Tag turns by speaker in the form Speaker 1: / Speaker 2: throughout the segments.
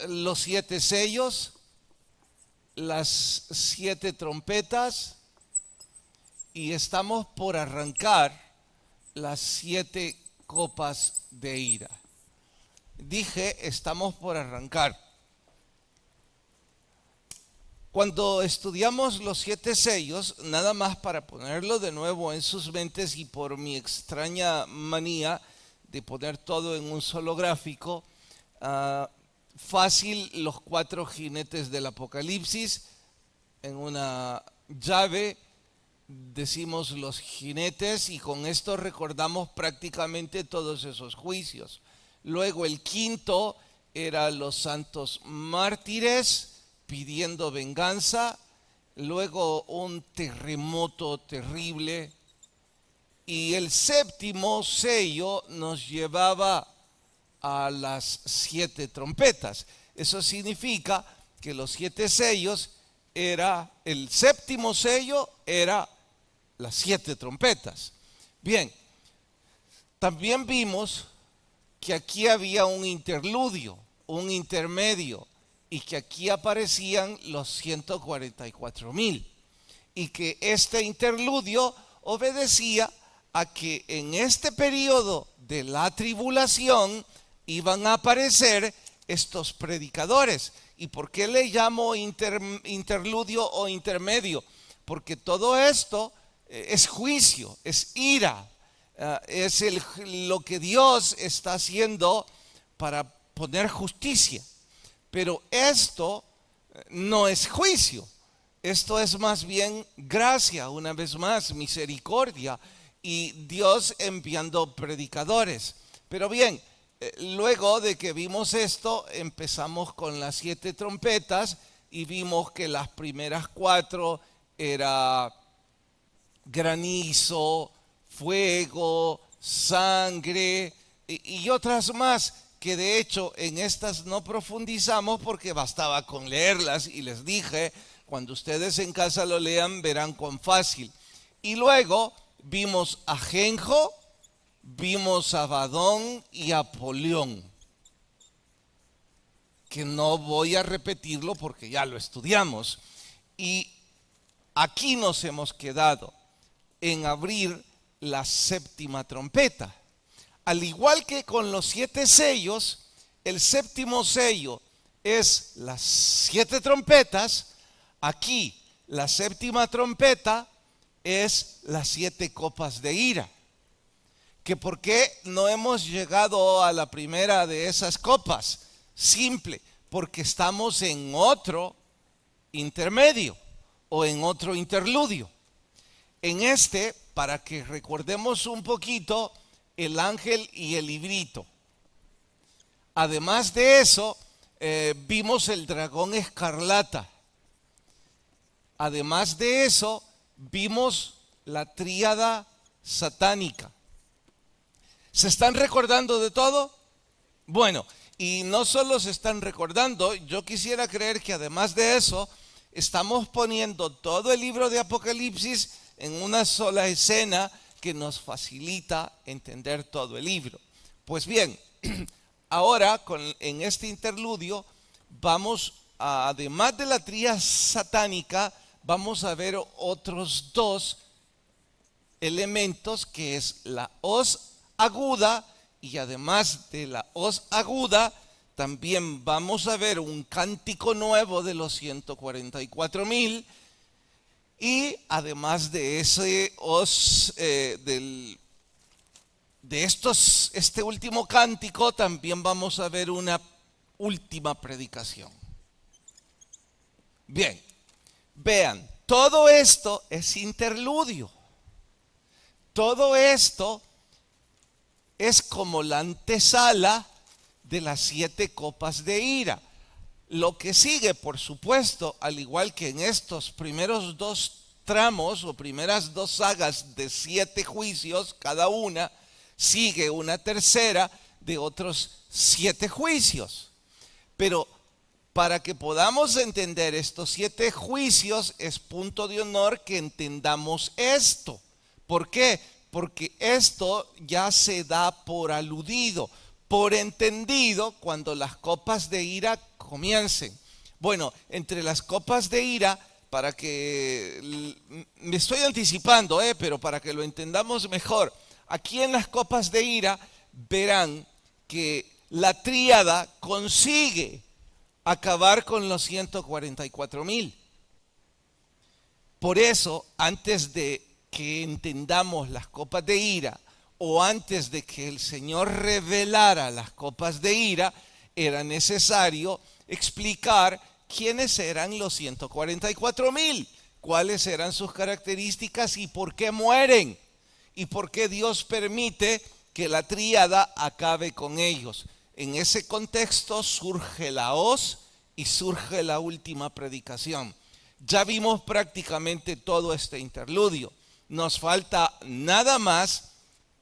Speaker 1: los 7 sellos, las 7 trompetas, y estamos por arrancar las 7 copas de ira. Dije, estamos por arrancar. Cuando estudiamos los 7 sellos, nada más para ponerlo de nuevo en sus mentes y por mi extraña manía de poner todo en un solo gráfico, fácil, los 4 jinetes del Apocalipsis, en una llave decimos los jinetes y con esto recordamos prácticamente todos esos juicios. Luego el quinto era los santos mártires pidiendo venganza, luego un terremoto terrible, y el séptimo sello nos llevaba a las 7 trompetas. Eso significa que los 7 sellos el séptimo sello era las 7 trompetas. Bien, también vimos que aquí había un interludio, un intermedio, y que aquí aparecían los 144,000, y que este interludio obedecía a que en este periodo de la tribulación iban a aparecer estos predicadores. ¿Y por qué le llamo interludio o intermedio? Porque todo esto es juicio, es ira, es lo que Dios está haciendo para poner justicia. Pero esto no es juicio, esto es más bien gracia, una vez más, misericordia, y Dios enviando predicadores. Pero bien, luego de que vimos esto, empezamos con las 7 trompetas y vimos que las primeras 4 era granizo, fuego, sangre y otras más, que de hecho en estas no profundizamos porque bastaba con leerlas, y les dije, cuando ustedes en casa lo lean verán cuán fácil. Y luego vimos a Ajenjo, vimos a Abadón y a Apolión, que no voy a repetirlo porque ya lo estudiamos. Y aquí nos hemos quedado en abrir la 7ª trompeta. Al igual que con los 7 sellos, el 7º sello es las 7 trompetas. Aquí la 7ª trompeta es las 7 copas de ira. ¿Que por qué no hemos llegado a la primera de esas copas? Simple, porque estamos en otro intermedio o en otro interludio. En este, para que recordemos un poquito, el ángel y el librito. Además de eso, vimos el dragón escarlata. Además de eso, vimos la tríada satánica. ¿Se están recordando de todo? Bueno, y no solo se están recordando, yo quisiera creer que además de eso, estamos poniendo todo el libro de Apocalipsis en una sola escena que nos facilita entender todo el libro. Pues bien, ahora en este interludio vamos además de la tríada satánica, vamos a ver otros 2 elementos, que es la hoz aguda, y además de la hoz aguda también vamos a ver un cántico nuevo de los 144,000. Y además de ese este último cántico, también vamos a ver una última predicación. Bien, vean, todo esto es interludio. Todo esto es como la antesala de las 7 copas de ira. Lo que sigue, por supuesto, al igual que en estos primeros 2 tramos o primeras 2 sagas de 7 juicios cada una, sigue una tercera de otros 7 juicios. Pero para que podamos entender estos 7 juicios, es punto de honor que entendamos esto. ¿Por qué? Porque esto ya se da por aludido, por entendido, cuando las copas de ira comiencen. Bueno, entre las copas de ira, para que, me estoy anticipando, pero para que lo entendamos mejor, aquí en las copas de ira verán que la tríada consigue acabar con los 144,000. Por eso, antes de que entendamos las copas de ira, o antes de que el Señor revelara las copas de ira, era necesario explicar quiénes eran los 144,000, cuáles eran sus características y por qué mueren, y por qué Dios permite que la tríada acabe con ellos. En ese contexto surge la hoz y surge la última predicación. Ya vimos prácticamente todo este interludio. Nos falta nada más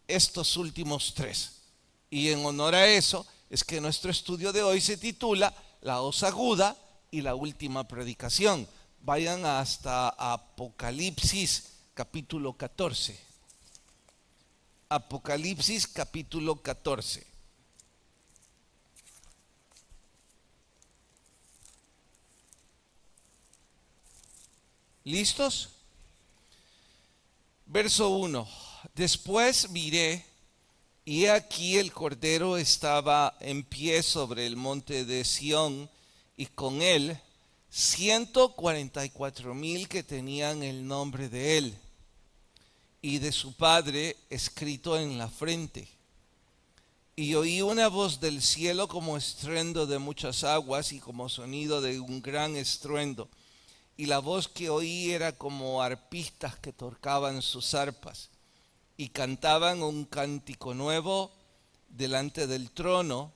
Speaker 1: estos últimos tres. Y en honor a eso es que nuestro estudio de hoy se titula La hoz aguda y la última predicación. Vayan hasta Apocalipsis capítulo 14. Apocalipsis capítulo 14. ¿Listos? Verso 1. Después miré, y aquí el Cordero estaba en pie sobre el monte de Sión, y con él 144,000 que tenían el nombre de él y de su Padre escrito en la frente. Y oí una voz del cielo como estruendo de muchas aguas y como sonido de un gran estruendo. Y la voz que oí era como arpistas que tocaban sus arpas y cantaban un cántico nuevo delante del trono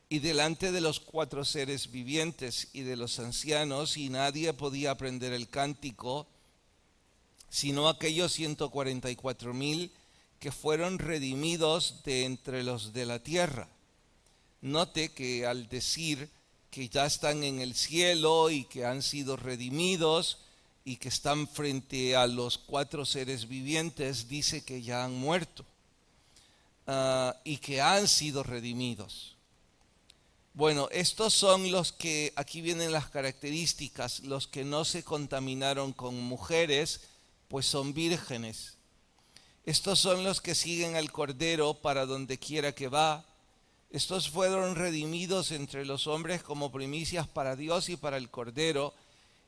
Speaker 1: y delante de los 4 seres vivientes y de los ancianos, y nadie podía aprender el cántico sino aquellos 144,000 que fueron redimidos de entre los de la tierra. Note que al decir que ya están en el cielo y que han sido redimidos y que están frente a los 4 seres vivientes, dice que ya han muerto y que han sido redimidos. Bueno, estos son los que, aquí vienen las características, los que no se contaminaron con mujeres, pues son vírgenes. Estos son los que siguen al Cordero para donde quiera que va. Estos fueron redimidos entre los hombres como primicias para Dios y para el Cordero,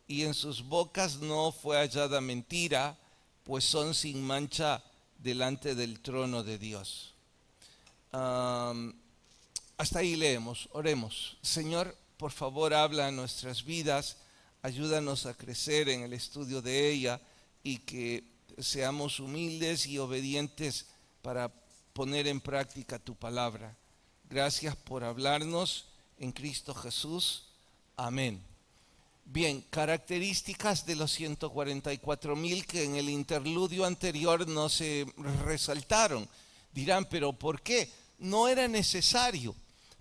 Speaker 1: y en sus bocas no fue hallada mentira, pues son sin mancha delante del trono de Dios. Hasta ahí leemos, oremos. Señor, por favor habla a nuestras vidas, ayúdanos a crecer en el estudio de ella y que seamos humildes y obedientes para poner en práctica tu palabra. Gracias por hablarnos en Cristo Jesús. Amén. Bien, características de los 144,000 que en el interludio anterior no se resaltaron. Dirán, pero ¿por qué? No era necesario.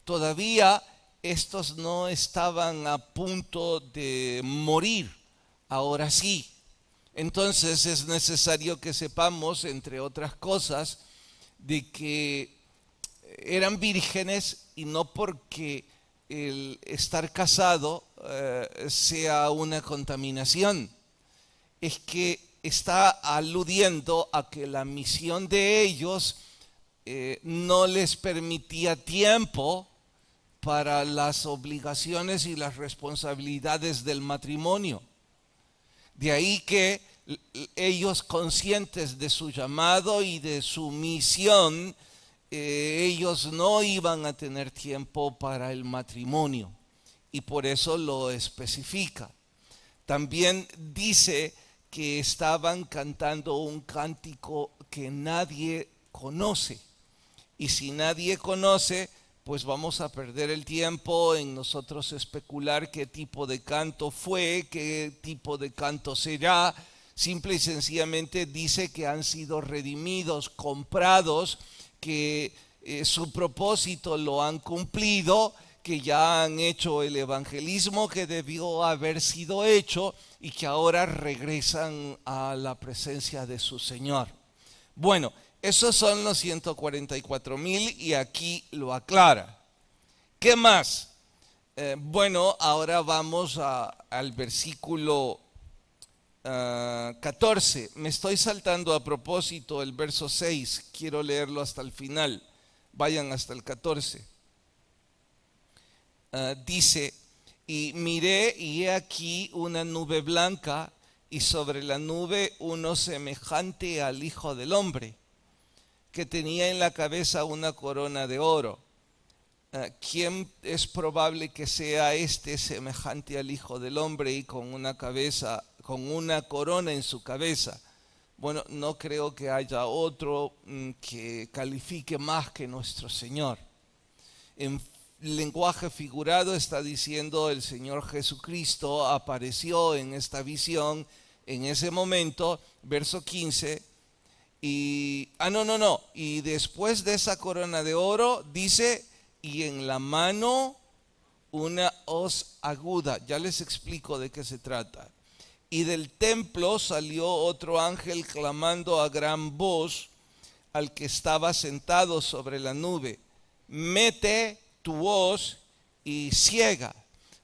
Speaker 1: Todavía estos no estaban a punto de morir. Ahora sí. Entonces es necesario que sepamos, entre otras cosas, de que eran vírgenes, y no porque el estar casado sea una contaminación. Es que está aludiendo a que la misión de ellos no les permitía tiempo para las obligaciones y las responsabilidades del matrimonio. De ahí que ellos, conscientes de su llamado y de su misión, ellos no iban a tener tiempo para el matrimonio, y por eso lo especifica. También dice que estaban cantando un cántico que nadie conoce, y si nadie conoce, pues vamos a perder el tiempo en nosotros especular qué tipo de canto fue, qué tipo de canto será. Simple y sencillamente dice que han sido redimidos, comprados, que su propósito lo han cumplido, que ya han hecho el evangelismo que debió haber sido hecho y que ahora regresan a la presencia de su Señor. Bueno, esos son los 144,000 y aquí lo aclara. ¿Qué más? Bueno, ahora vamos al versículo 14. Me estoy saltando a propósito el verso 6. Quiero leerlo hasta el final. Vayan hasta el 14. Dice, y miré y he aquí una nube blanca y sobre la nube uno semejante al Hijo del Hombre, que tenía en la cabeza una corona de oro. ¿Quién es probable que sea este semejante al Hijo del Hombre y con una cabeza, con una corona en su cabeza? Bueno, no creo que haya otro que califique más que nuestro Señor. En lenguaje figurado está diciendo el Señor Jesucristo apareció en esta visión en ese momento, verso 15. Y después de esa corona de oro dice, y en la mano una hoz aguda. Ya les explico de qué se trata. Y del templo salió otro ángel clamando a gran voz al que estaba sentado sobre la nube: mete tu hoz y ciega.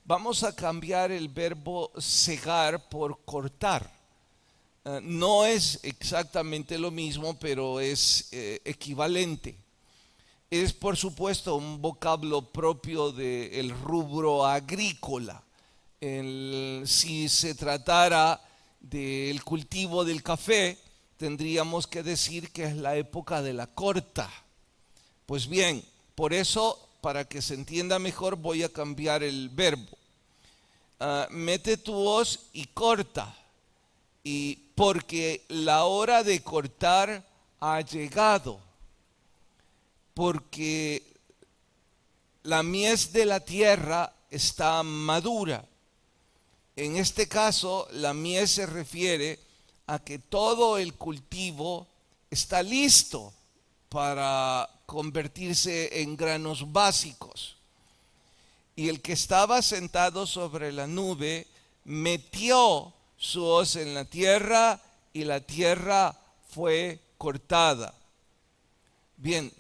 Speaker 1: Vamos a cambiar el verbo cegar por cortar. No es exactamente lo mismo, pero es equivalente. Es por supuesto un vocablo propio del rubro agrícola. Si se tratara del cultivo del café, tendríamos que decir que es la época de la corta. Pues bien, por eso, para que se entienda mejor, voy a cambiar el verbo. Mete tu hoz y corta. Y porque la hora de cortar ha llegado. Porque la mies de la tierra está madura. En este caso, la mies se refiere a que todo el cultivo está listo para convertirse en granos básicos. Y el que estaba sentado sobre la nube metió su hoz en la tierra y la tierra fue cortada. Bien,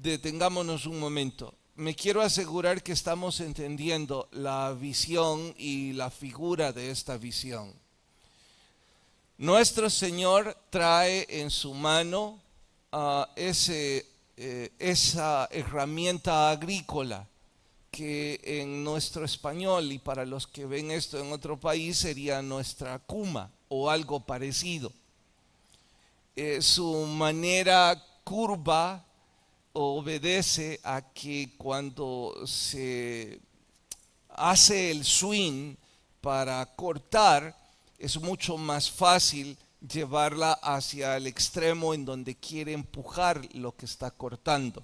Speaker 1: detengámonos un momento. Me quiero asegurar que estamos entendiendo la visión y la figura de esta visión. Nuestro Señor trae en su mano esa herramienta agrícola que en nuestro español, y para los que ven esto en otro país, sería nuestra cuma o algo parecido. Su manera curva obedece a que cuando se hace el swing para cortar, es mucho más fácil llevarla hacia el extremo en donde quiere empujar lo que está cortando.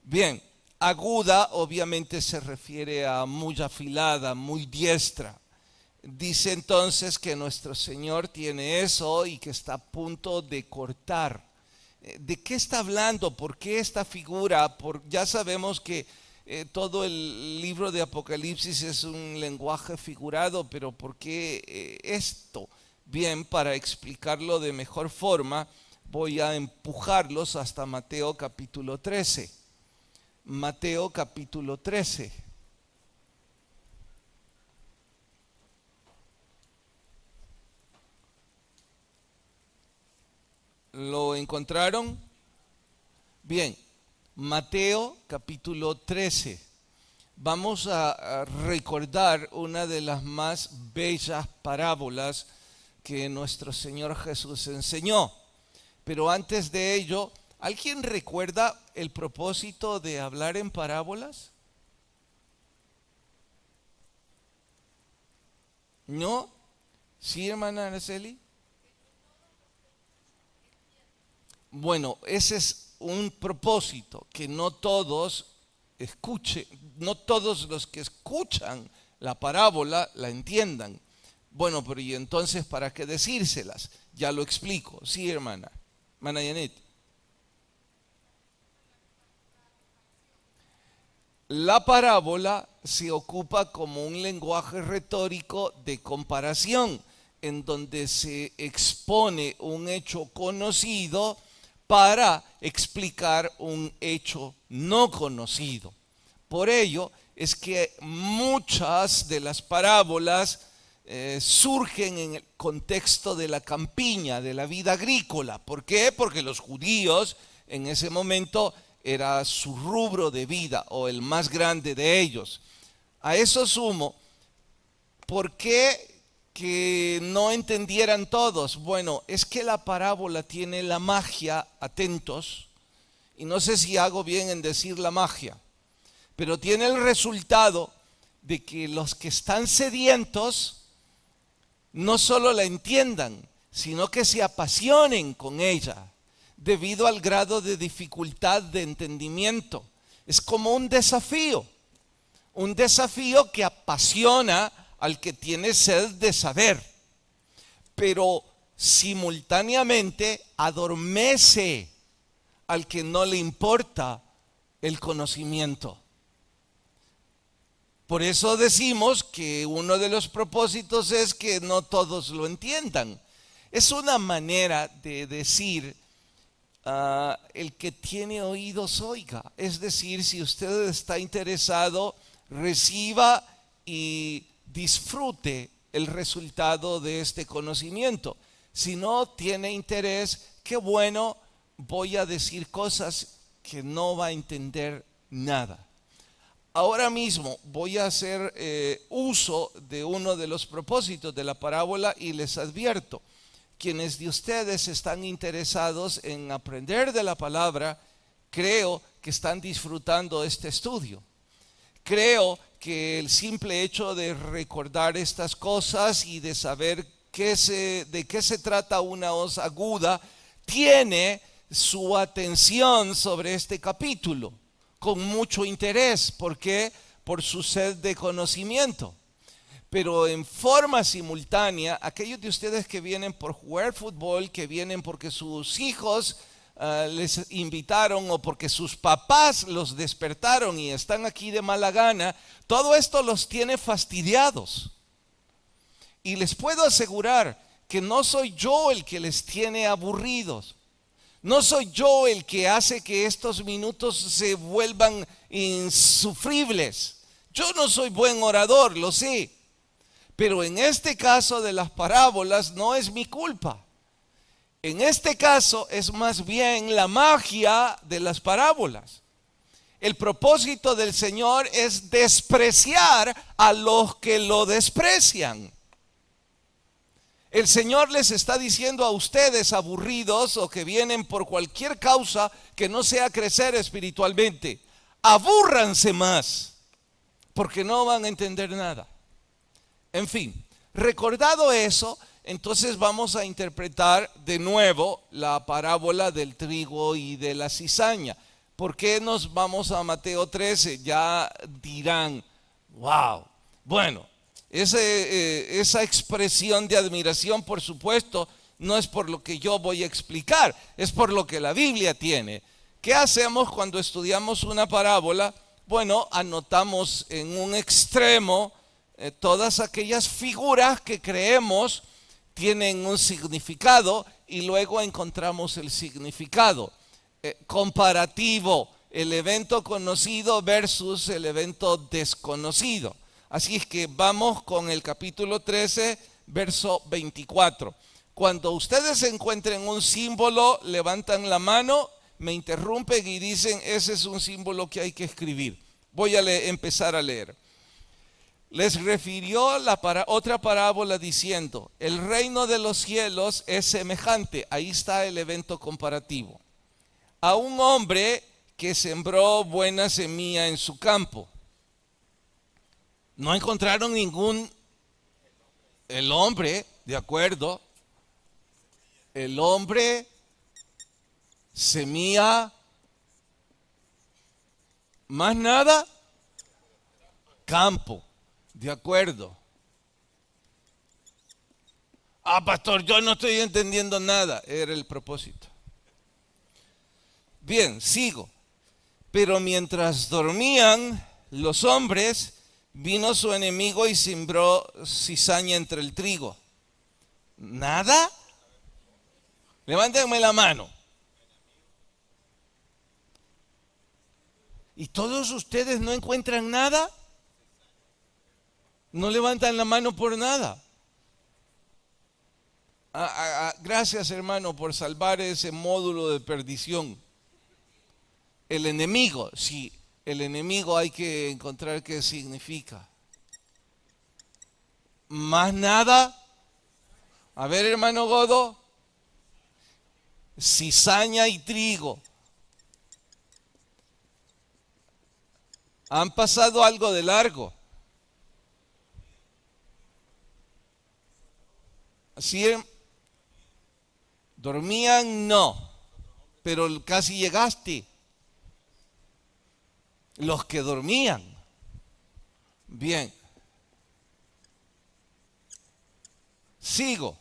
Speaker 1: Bien, aguda obviamente se refiere a muy afilada, muy diestra. Dice entonces que nuestro Señor tiene eso y que está a punto de cortar. ¿De qué está hablando? ¿Por qué esta figura? Ya sabemos que todo el libro de Apocalipsis es un lenguaje figurado, pero ¿por qué esto? Bien, para explicarlo de mejor forma, voy a empujarlos hasta Mateo capítulo 13. Mateo capítulo 13. ¿Lo encontraron? Bien, Mateo capítulo 13. Vamos a recordar una de las más bellas parábolas que nuestro Señor Jesús enseñó. Pero antes de ello, ¿alguien recuerda el propósito de hablar en parábolas? ¿No? ¿Sí, hermana Araceli? Bueno, ese es un propósito, que no todos no todos los que escuchan la parábola la entiendan. Bueno, pero ¿y entonces para qué decírselas? Ya lo explico. Sí, hermana Janet. La parábola se ocupa como un lenguaje retórico de comparación, en donde se expone un hecho conocido para explicar un hecho no conocido. Por ello, es que muchas de las parábolas surgen en el contexto de la campiña, de la vida agrícola. ¿Por qué? Porque los judíos en ese momento era su rubro de vida o el más grande de ellos. A eso sumo, ¿por qué que no entendieran todos? Bueno, es que la parábola tiene la magia, atentos, y no sé si hago bien en decir la magia, pero tiene el resultado de que los que están sedientos no solo la entiendan, sino que se apasionen con ella, debido al grado de dificultad de entendimiento. Es como un desafío que apasiona al que tiene sed de saber, pero simultáneamente adormece al que no le importa el conocimiento. Por eso decimos que uno de los propósitos es que no todos lo entiendan. Es una manera de decir, el que tiene oídos oiga. Es decir, si usted está interesado, reciba y disfrute el resultado de este conocimiento. Si no tiene interés, qué bueno, voy a decir cosas que no va a entender nada. Ahora mismo voy a hacer uso de uno de los propósitos de la parábola y les advierto, quienes de ustedes están interesados en aprender de la palabra, creo que están disfrutando este estudio. Creo que el simple hecho de recordar estas cosas y de saber de qué se trata una hoz aguda, tiene su atención sobre este capítulo con mucho interés. ¿Por qué? Por su sed de conocimiento. Pero en forma simultánea, aquellos de ustedes que vienen por jugar fútbol, que vienen porque sus hijos les invitaron o porque sus papás los despertaron y están aquí de mala gana, todo esto los tiene fastidiados. Y les puedo asegurar que no soy yo el que les tiene aburridos. No soy yo el que hace que estos minutos se vuelvan insufribles. Yo no soy buen orador, lo sé. Pero en este caso de las parábolas no es mi culpa. En este caso es más bien la magia de las parábolas. El propósito del Señor es despreciar a los que lo desprecian. El Señor les está diciendo a ustedes aburridos o que vienen por cualquier causa que no sea crecer espiritualmente, abúrranse más, porque no van a entender nada. En fin, recordado eso, entonces vamos a interpretar de nuevo la parábola del trigo y de la cizaña. ¿Por qué nos vamos a Mateo 13? Ya dirán, wow, bueno. Esa expresión de admiración, por supuesto, no es por lo que yo voy a explicar, es por lo que la Biblia tiene. ¿Qué hacemos cuando estudiamos una parábola? Bueno, anotamos en un extremo todas aquellas figuras que creemos tienen un significado y luego encontramos el significado comparativo, el evento conocido versus el evento desconocido. Así es que vamos con el capítulo 13, verso 24. Cuando ustedes encuentren un símbolo, levantan la mano, me interrumpen y dicen, ese es un símbolo que hay que escribir. Voy a empezar a leer. Les refirió otra parábola diciendo, el reino de los cielos es semejante, ahí está el evento comparativo, a un hombre que sembró buena semilla en su campo. No encontraron el hombre, de acuerdo, el hombre semilla, más nada, campo, de acuerdo. Pastor, yo no estoy entendiendo nada, era el propósito. Bien, sigo. Pero mientras dormían los hombres, vino su enemigo y sembró cizaña entre el trigo. ¿Nada? Levántenme la mano. ¿Y todos ustedes no encuentran nada? No levantan la mano por nada. Gracias, hermano, por salvar ese módulo de perdición. El enemigo, sí, el enemigo hay que encontrar qué significa. Más nada. A ver, hermano Godo. Cizaña y trigo. Han pasado algo de largo. ¿Sí? Dormían, no, pero casi llegaste. Los que dormían. Bien. Sigo.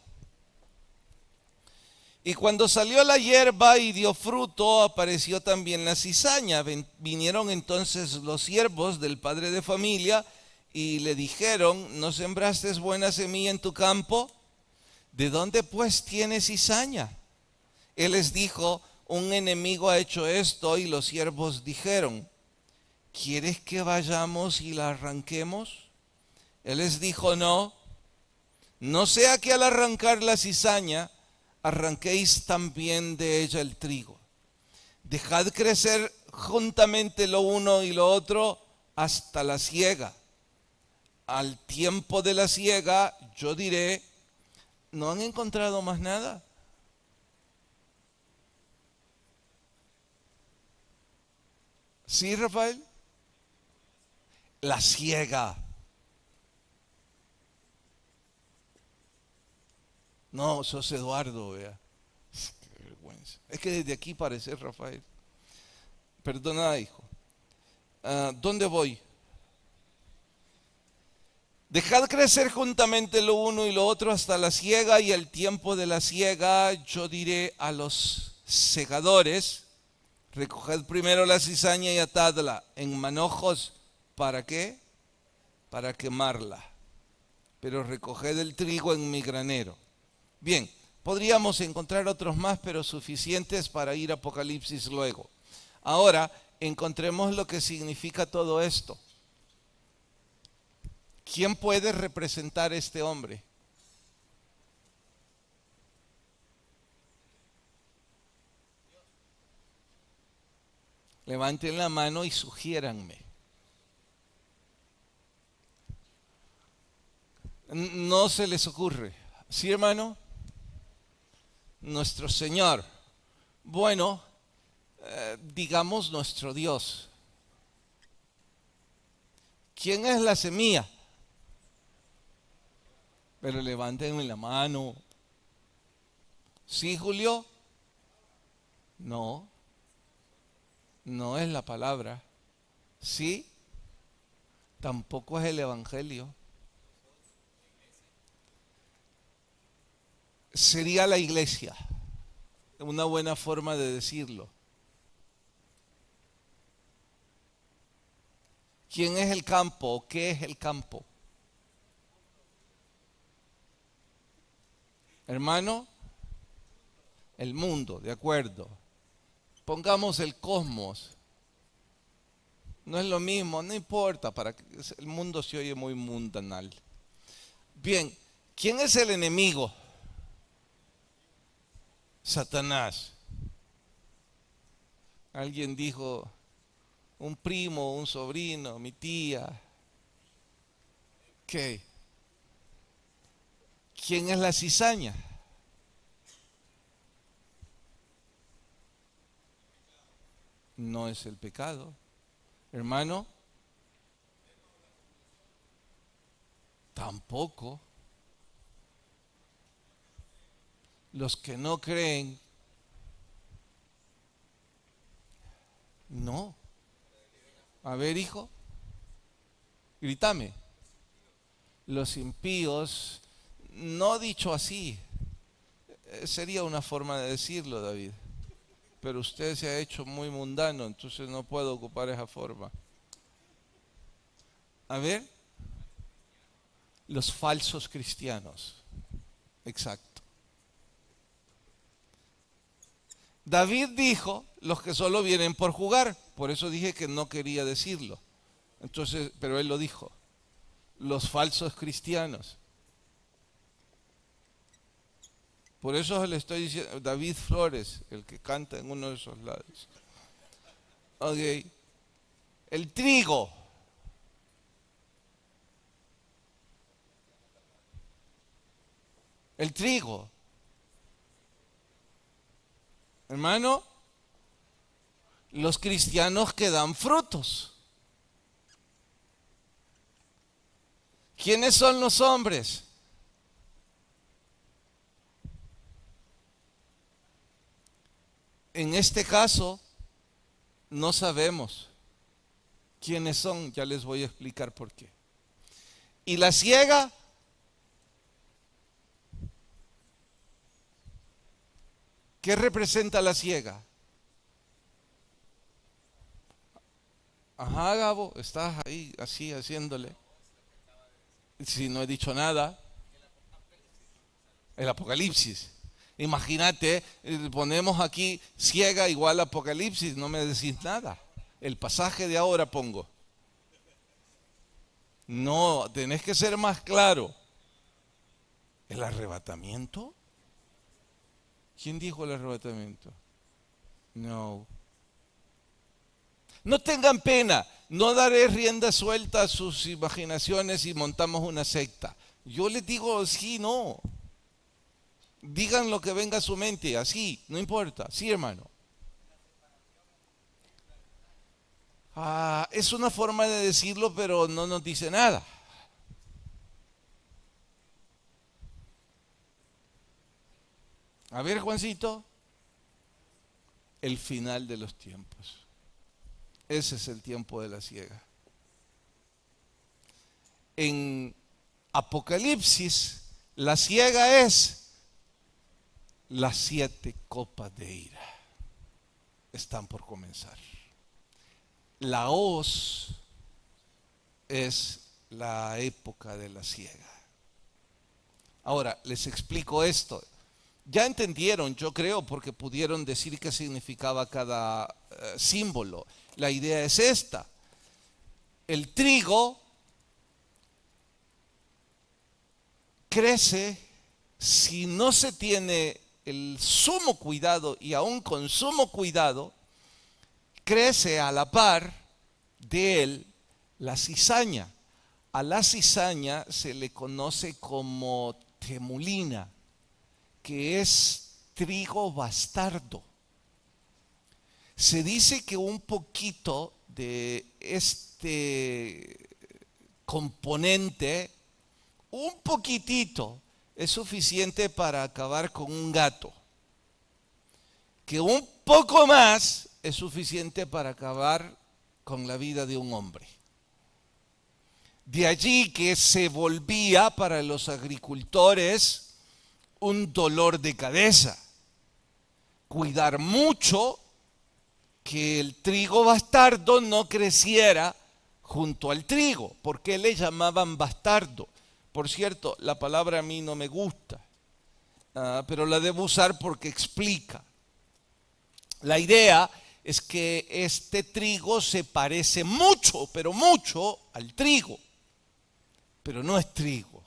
Speaker 1: Y cuando salió la hierba y dio fruto, apareció también la cizaña. Vinieron entonces los siervos del padre de familia y le dijeron: ¿no sembraste buena semilla en tu campo? ¿De dónde pues tienes cizaña? Él les dijo: un enemigo ha hecho esto. Y los siervos dijeron: ¿quieres que vayamos y la arranquemos? Él les dijo: no, no sea que al arrancar la cizaña arranquéis también de ella el trigo. Dejad crecer juntamente lo uno y lo otro hasta la siega. Al tiempo de la siega yo diré: ¿no han encontrado más nada? ¿Sí, Rafael? La siega. No, sos Eduardo, vea. Qué vergüenza. Es que desde aquí parece Rafael. Perdona, hijo. ¿Dónde voy? Dejad crecer juntamente lo uno y lo otro hasta la siega, y el tiempo de la siega yo diré a los segadores: recoged primero la cizaña y atadla en manojos. ¿Para qué? Para quemarla. Pero recoged el trigo en mi granero. Bien, podríamos encontrar otros más, pero suficientes para ir a Apocalipsis luego. Ahora, encontremos lo que significa todo esto. ¿Quién puede representar a este hombre? Levanten la mano y sugiéranme. No se les ocurre. ¿Sí, hermano? Nuestro Señor. Bueno, digamos nuestro Dios. ¿Quién es la semilla? Pero levanten la mano. ¿Sí, Julio? No, no es la palabra. ¿Sí? Tampoco es el Evangelio. Sería la iglesia. Una buena forma de decirlo. ¿Quién es el campo o qué es el campo? Hermano, el mundo, de acuerdo. Pongamos el cosmos. No es lo mismo, no importa, para que el mundo se oye muy mundanal. Bien, ¿quién es el enemigo? Satanás. Alguien dijo: un primo, un sobrino, mi tía. ¿Qué? ¿Quién es la cizaña? No es el pecado. Hermano, tampoco. Los que no creen, no. A ver, hijo, grítame. Los impíos, no dicho así, sería una forma de decirlo, David. Pero usted se ha hecho muy mundano, entonces no puedo ocupar esa forma. A ver, los falsos cristianos. Exacto. David dijo: los que solo vienen por jugar. Por eso dije que no quería decirlo. Entonces, pero él lo dijo. los falsos cristianos. Por eso le estoy diciendo, David Flores, el que canta en uno de esos lados. Ok. El trigo. El trigo. Hermano, los cristianos que dan frutos. ¿Quiénes son los hombres? En este caso, no sabemos quiénes son, ya les voy a explicar por qué. ¿Y la siega? ¿Qué representa la siega? Ajá, Gabo, estás ahí así haciéndole. Si no he dicho nada. El Apocalipsis. Imagínate, ponemos aquí ciega igual Apocalipsis, no me decís nada. El pasaje de ahora pongo. No, tenés que ser más claro. ¿El arrebatamiento? ¿Quién dijo el arrebatamiento? No. No tengan pena, no daré rienda suelta a sus imaginaciones y montamos una secta. Yo les digo sí, no. Digan lo que venga a su mente, así, no importa. Sí, hermano. Es una forma de decirlo, pero no nos dice nada. A ver, Juancito, el final de los tiempos. Ese es el tiempo de la siega. En Apocalipsis, la siega es las 7 copas de ira. Están por comenzar. La hoz es la época de la siega. Ahora, les explico esto. Ya entendieron, yo creo, porque pudieron decir qué significaba cada símbolo. La idea es esta. El trigo crece si no se tiene el sumo cuidado, y aún con sumo cuidado, crece a la par de él la cizaña. A la cizaña se le conoce como temulina, que es trigo bastardo. Se dice que un poquito de este componente, un poquitito, es suficiente para acabar con un gato. Que un poco más es suficiente para acabar con la vida de un hombre. De allí que se volvía para los agricultores un dolor de cabeza. Cuidar mucho que el trigo bastardo no creciera junto al trigo. ¿Por qué le llamaban bastardo? Por cierto, la palabra a mí no me gusta, pero la debo usar porque explica. La idea es que este trigo se parece mucho, pero mucho al trigo, pero no es trigo,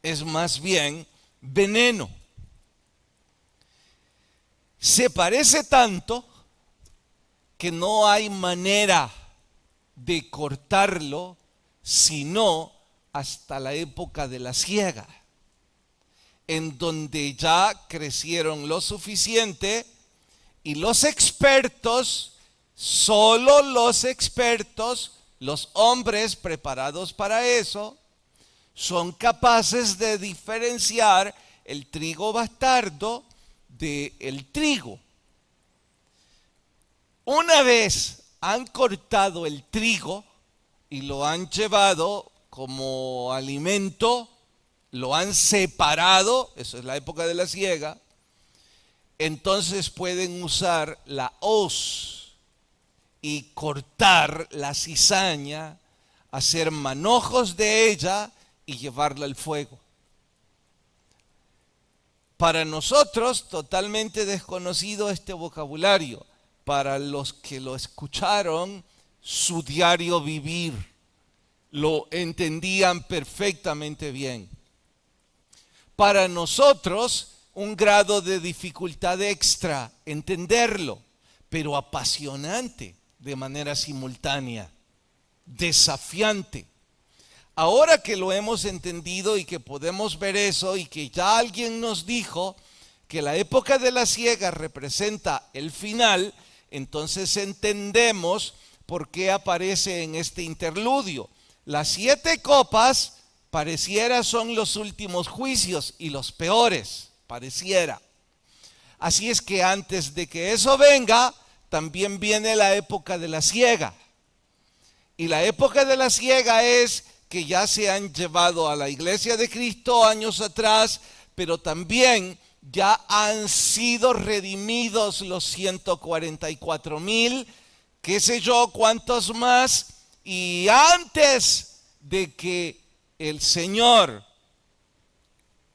Speaker 1: es más bien veneno. Se parece tanto que no hay manera de cortarlo sino hasta la época de la siega, en donde ya crecieron lo suficiente y los expertos, solo los expertos, los hombres preparados para eso, son capaces de diferenciar el trigo bastardo del trigo. Una vez han cortado el trigo y lo han llevado como alimento, lo han separado, eso es la época de la siega, entonces pueden usar la hoz y cortar la cizaña, hacer manojos de ella y llevarla al fuego. Para nosotros, totalmente desconocido este vocabulario. Para los que lo escucharon, su diario vivir. lo entendían perfectamente bien. Para nosotros, un grado de dificultad extra entenderlo, pero apasionante de manera simultánea, desafiante. Ahora que lo hemos entendido y que podemos ver eso y que ya alguien nos dijo que la época de la siega representa el final, entonces entendemos por qué aparece en este interludio. Las 7 copas pareciera son los últimos juicios y los peores, pareciera. Así es que antes de que eso venga, también viene la época de la siega. Y la época de la siega es que ya se han llevado a la iglesia de Cristo años atrás, pero también ya han sido redimidos los 144,000, qué sé yo, cuántos más, y antes de que el Señor,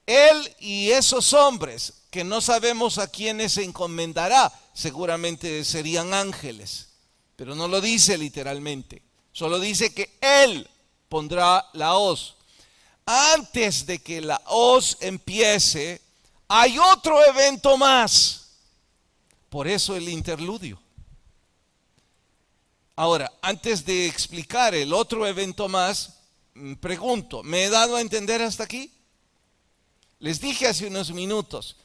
Speaker 1: Él y esos hombres, que no sabemos a quiénes se encomendará, seguramente serían ángeles, pero no lo dice literalmente, solo dice que Él pondrá la hoz. Antes de que la hoz empiece, hay otro evento más. Por eso el interludio. Ahora, antes de explicar el otro evento más, pregunto, ¿me he dado a entender hasta aquí? Les dije hace unos minutos,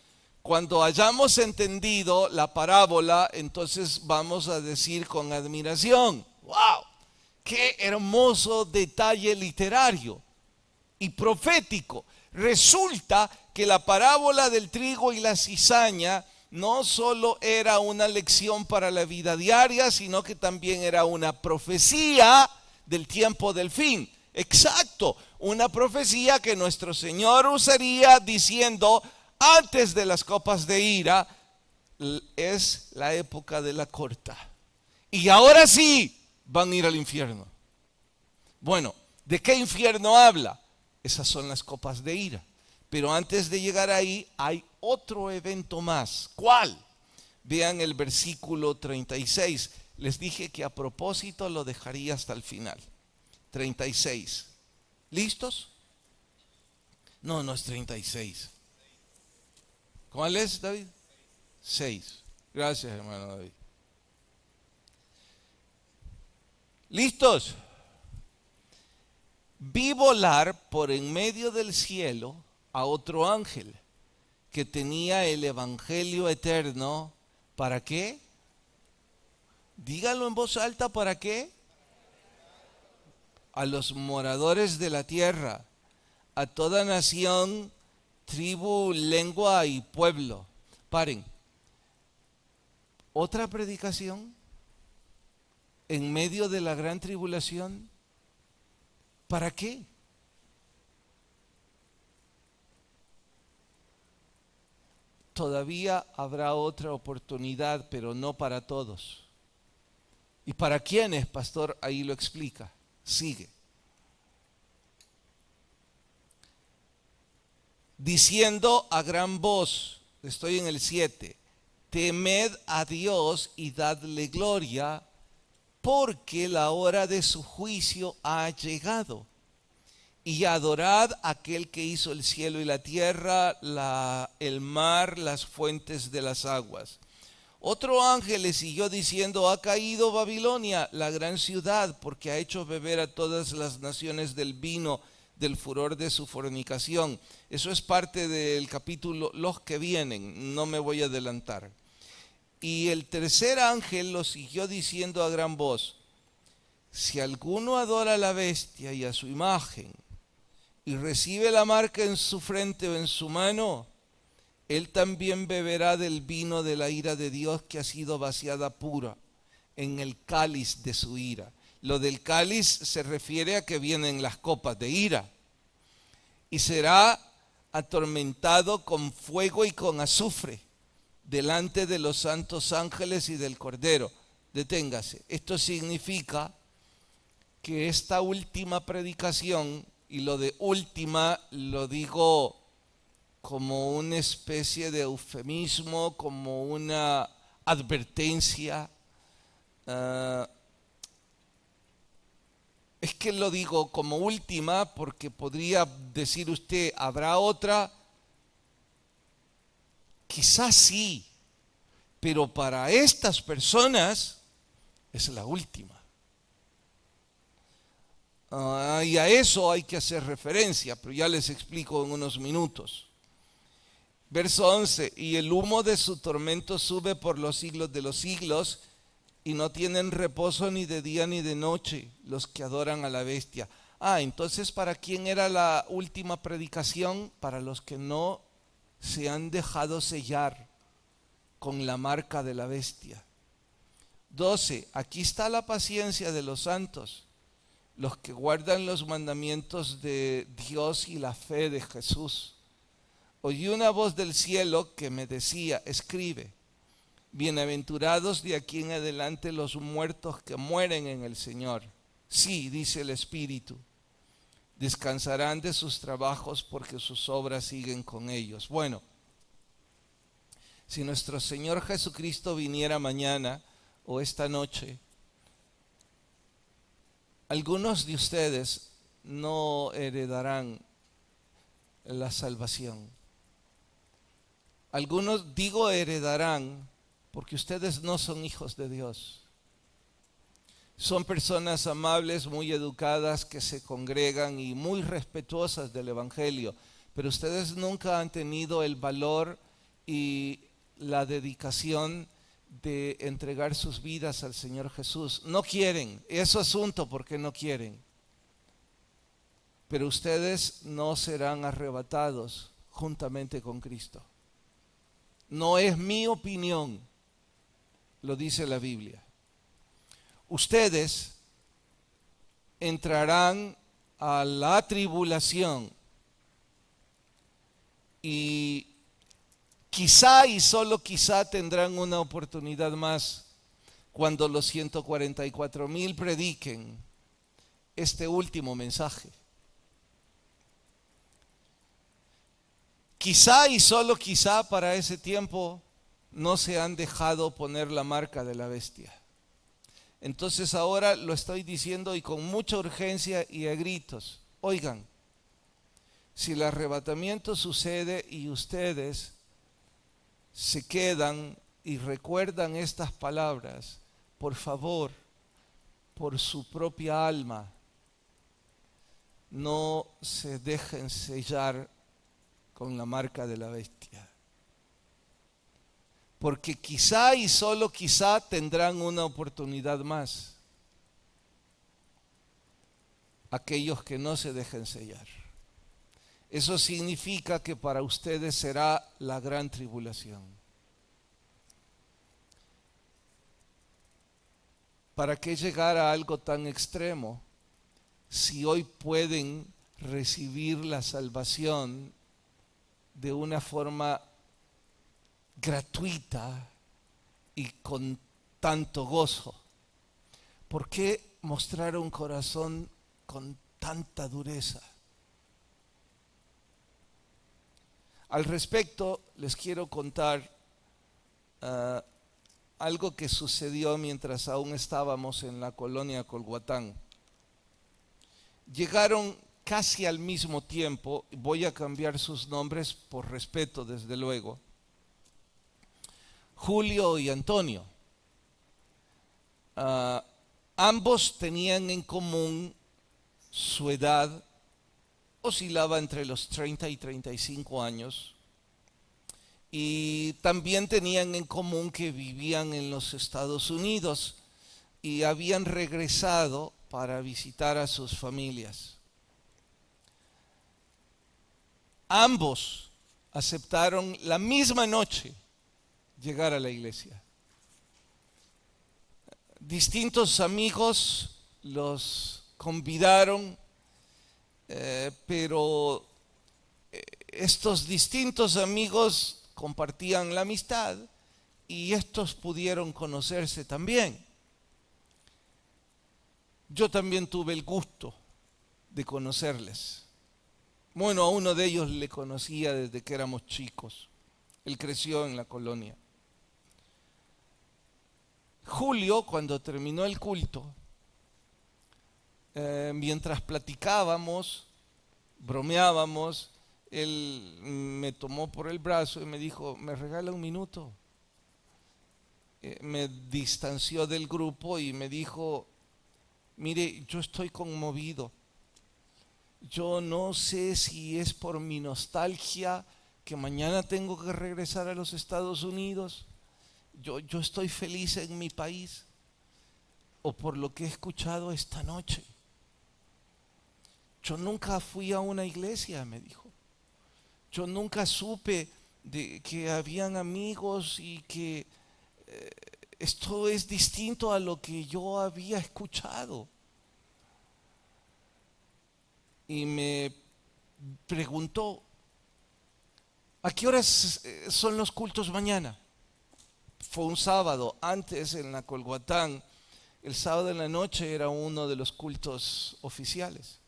Speaker 1: cuando hayamos entendido la parábola, entonces vamos a decir con admiración, ¡wow! ¡Qué hermoso detalle literario y profético! Resulta que la parábola del trigo y la cizaña no solo era una lección para la vida diaria, sino que también era una profecía del tiempo del fin. Exacto, una profecía que nuestro Señor usaría diciendo, antes de las copas de ira, es la época de la corta. Y ahora sí, van a ir al infierno. Bueno, ¿de qué infierno habla? Esas son las copas de ira. Pero antes de llegar ahí hay otro evento más. ¿Cuál? Vean el versículo 36. Les dije que a propósito lo dejaría hasta el final. 36. ¿Listos? No, no es 36. ¿Cuál es, David? 6. Gracias, hermano David. ¿Listos? Vi volar por en medio del cielo a otro ángel que tenía el evangelio eterno. ¿Para qué? Dígalo en voz alta, ¿para qué? A los moradores de la tierra, a toda nación, tribu, lengua y pueblo. Paren. ¿Otra predicación en medio de la gran tribulación? ¿Para qué? Todavía habrá otra oportunidad, pero no para todos. ¿Y para quiénes, pastor? Ahí lo explica. Sigue. Diciendo a gran voz, estoy en el 7, temed a Dios y dadle gloria, porque la hora de su juicio ha llegado. Y adorad a aquel que hizo el cielo y la tierra, el mar, las fuentes de las aguas. Otro ángel le siguió diciendo, ha caído Babilonia, la gran ciudad, porque ha hecho beber a todas las naciones del vino del furor de su fornicación. Eso es parte del capítulo, los que vienen, no me voy a adelantar. Y el tercer ángel lo siguió diciendo a gran voz, si alguno adora a la bestia y a su imagen, y recibe la marca en su frente o en su mano, él también beberá del vino de la ira de Dios que ha sido vaciada pura en el cáliz de su ira. Lo del cáliz se refiere a que vienen las copas de ira. Y será atormentado con fuego y con azufre delante de los santos ángeles y del Cordero. Deténgase. Esto significa que esta última predicación, y lo de última lo digo como una especie de eufemismo, como una advertencia, Es que lo digo como última porque podría decir usted, ¿habrá otra? Quizás sí, pero para estas personas es la última. Y a eso hay que hacer referencia, pero ya les explico en unos minutos. Verso 11, y el humo de su tormento sube por los siglos de los siglos, y no tienen reposo ni de día ni de noche los que adoran a la bestia. Entonces, ¿para quién era la última predicación? Para los que no se han dejado sellar con la marca de la bestia. 12, aquí está la paciencia de los santos, los que guardan los mandamientos de Dios y la fe de Jesús. Oí una voz del cielo que me decía, escribe, bienaventurados de aquí en adelante los muertos que mueren en el Señor. Sí, dice el Espíritu, descansarán de sus trabajos porque sus obras siguen con ellos. Bueno, si nuestro Señor Jesucristo viniera mañana o esta noche, algunos de ustedes no heredarán la salvación. Algunos, digo heredarán, porque ustedes no son hijos de Dios. Son personas amables, muy educadas, que se congregan y muy respetuosas del Evangelio, pero ustedes nunca han tenido el valor y la dedicación de entregar sus vidas al Señor Jesús. No quieren, es su asunto porque no quieren. Pero ustedes no serán arrebatados juntamente con Cristo. No es mi opinión, lo dice la Biblia. Ustedes entrarán a la tribulación y quizá y solo quizá tendrán una oportunidad más cuando los 144,000 prediquen este último mensaje. Quizá y solo quizá para ese tiempo no se han dejado poner la marca de la bestia. Entonces ahora lo estoy diciendo y con mucha urgencia y a gritos. Oigan, si el arrebatamiento sucede y ustedes se quedan y recuerdan estas palabras, por favor, por su propia alma, no se dejen sellar con la marca de la bestia. Porque quizá y solo quizá tendrán una oportunidad más aquellos que no se dejen sellar. Eso significa que para ustedes será la gran tribulación. ¿Para qué llegar a algo tan extremo si hoy pueden recibir la salvación de una forma gratuita y con tanto gozo? ¿Por qué mostrar un corazón con tanta dureza? Al respecto, les quiero contar algo que sucedió mientras aún estábamos en la colonia Colhuatán. Llegaron casi al mismo tiempo, voy a cambiar sus nombres por respeto desde luego, Julio y Antonio. Ambos tenían en común su edad, oscilaba entre los 30 y 35 años, y también tenían en común que vivían en los Estados Unidos y habían regresado para visitar a sus familias. Ambos aceptaron la misma noche llegar a la iglesia. Distintos amigos los convidaron, pero estos distintos amigos compartían la amistad y estos pudieron conocerse también. Yo también tuve el gusto de conocerles. Bueno, a uno de ellos le conocía desde que éramos chicos. Él creció en la colonia. Julio, cuando terminó el culto, Mientras platicábamos, bromeábamos, él me tomó por el brazo y me dijo, ¿me regala un minuto? Me distanció del grupo y me dijo, mire, yo estoy conmovido. Yo no sé si es por mi nostalgia que mañana tengo que regresar a los Estados Unidos. Yo estoy feliz en mi país o por lo que he escuchado esta noche. Yo nunca fui a una iglesia, me dijo. Yo nunca supe de que habían amigos y que esto es distinto a lo que yo había escuchado. Y me preguntó, ¿a qué horas son los cultos mañana? Fue un sábado, antes en la Colhuatán, el sábado en la noche era uno de los cultos oficiales.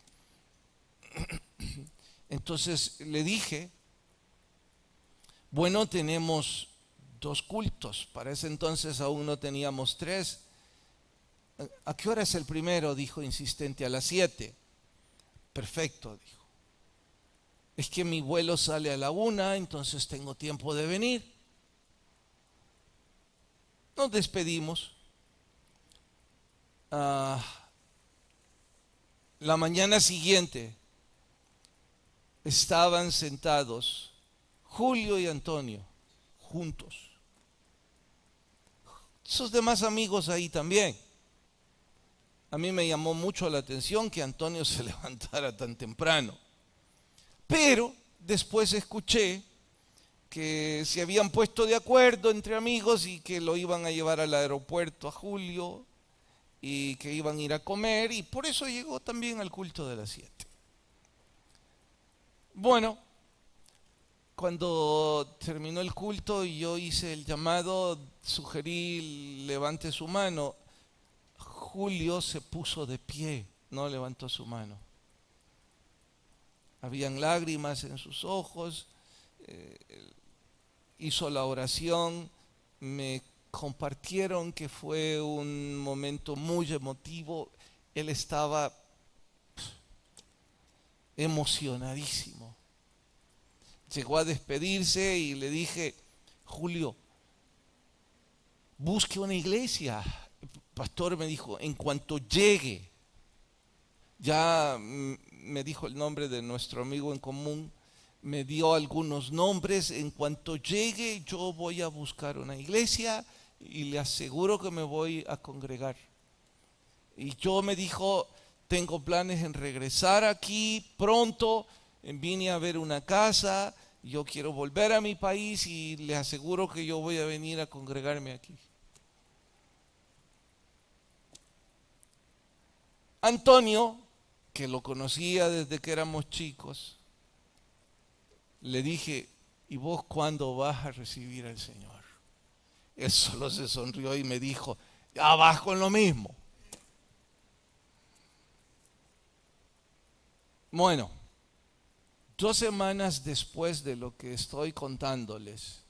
Speaker 1: Entonces le dije, bueno, tenemos 2 cultos, para ese entonces aún no teníamos 3. ¿A qué hora es el primero? Dijo insistente, a las 7. Perfecto, dijo. Es que mi vuelo sale a la 1, entonces tengo tiempo de venir. Nos despedimos. La mañana siguiente estaban sentados Julio y Antonio juntos. Sus demás amigos ahí también. A mí me llamó mucho la atención que Antonio se levantara tan temprano. Pero después escuché que se habían puesto de acuerdo entre amigos y que lo iban a llevar al aeropuerto a Julio y que iban a ir a comer y por eso llegó también al culto de las 7. Bueno, cuando terminó el culto y yo hice el llamado, sugerí levante su mano. Julio se puso de pie, no levantó su mano. Habían lágrimas en sus ojos, hizo la oración, me compartieron que fue un momento muy emotivo. Él estaba emocionadísimo. Llegó a despedirse y le dije, Julio, busque una iglesia. El pastor me dijo, en cuanto llegue, ya me dijo el nombre de nuestro amigo en común, me dio algunos nombres, en cuanto llegue yo voy a buscar una iglesia y le aseguro que me voy a congregar. Y yo me dijo, tengo planes en regresar aquí pronto, vine a ver una casa, yo quiero volver a mi país y le aseguro que yo voy a venir a congregarme aquí. Antonio, que lo conocía desde que éramos chicos, le dije, ¿y vos cuándo vas a recibir al Señor? Él solo se sonrió y me dijo, ya vas con lo mismo. Bueno, 2 semanas después de lo que estoy contándoles,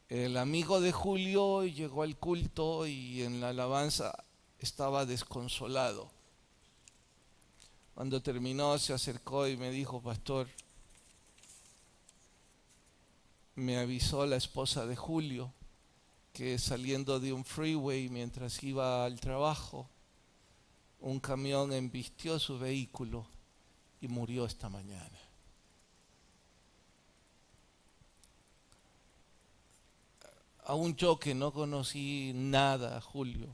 Speaker 1: el amigo de Julio llegó al culto y en la alabanza estaba desconsolado. Cuando terminó se acercó y me dijo, pastor, me avisó la esposa de Julio que saliendo de un freeway mientras iba al trabajo, un camión embistió su vehículo y murió esta mañana. Aún yo que no conocí nada a Julio,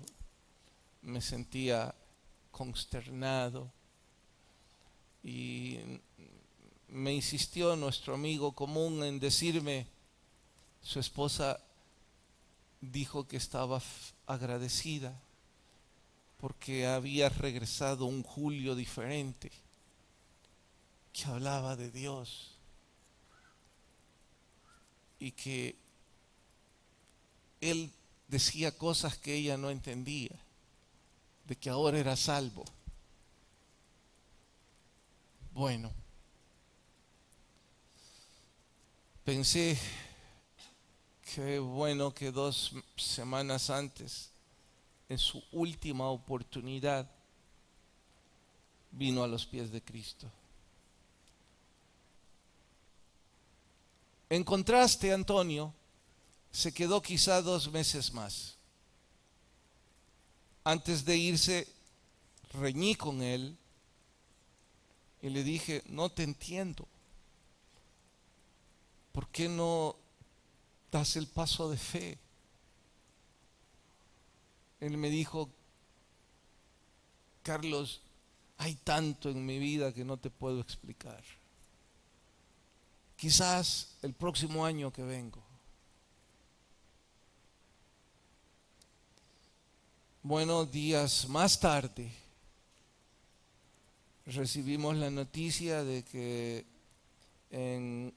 Speaker 1: me sentía consternado y me insistió nuestro amigo común en decirme, su esposa dijo que estaba agradecida porque había regresado un Julio diferente, que hablaba de Dios y que él decía cosas que ella no entendía, de que ahora era salvo. Bueno, pensé que bueno que 2 semanas antes, en su última oportunidad, vino a los pies de Cristo. En contraste, Antonio se quedó quizá 2 meses más. Antes de irse, reñí con él y le dije, no te entiendo. ¿Por qué no das el paso de fe? Él me dijo, Carlos, hay tanto en mi vida que no te puedo explicar. Quizás el próximo año que vengo. Buenos días más tarde recibimos la noticia de que en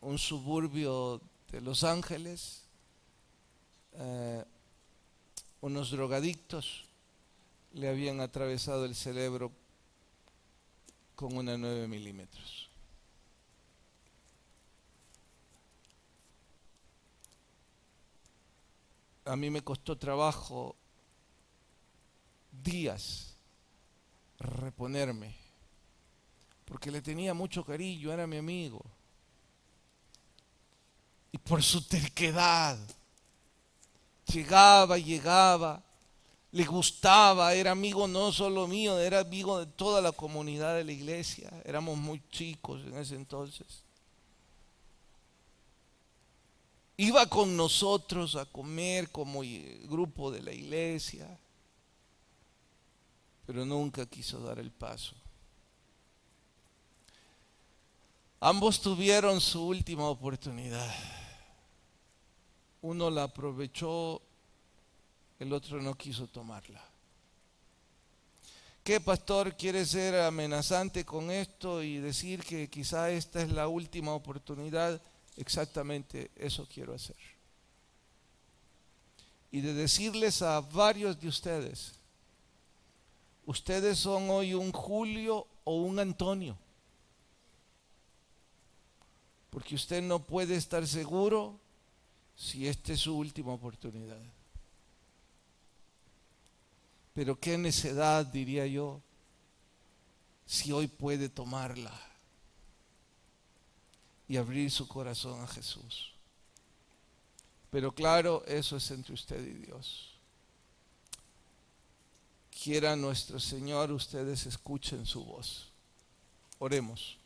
Speaker 1: un suburbio de Los Ángeles unos drogadictos le habían atravesado el cerebro con una 9 milímetros. A mí me costó trabajo, días, reponerme, porque le tenía mucho cariño, era mi amigo. Y por su terquedad, llegaba, le gustaba, era amigo no solo mío, era amigo de toda la comunidad de la iglesia. Éramos muy chicos en ese entonces. Iba con nosotros a comer como grupo de la iglesia, pero nunca quiso dar el paso. Ambos tuvieron su última oportunidad. Uno la aprovechó, el otro no quiso tomarla. ¿Qué, pastor, quiere ser amenazante con esto y decir que quizá esta es la última oportunidad? Exactamente eso quiero hacer. Y de decirles a varios de ustedes, ustedes son hoy un Julio o un Antonio, porque usted no puede estar seguro si esta es su última oportunidad. Pero qué necedad, diría yo, si hoy puede tomarla y abrir su corazón a Jesús. Pero claro, eso es entre usted y Dios. Quiera nuestro Señor, ustedes escuchen su voz. Oremos.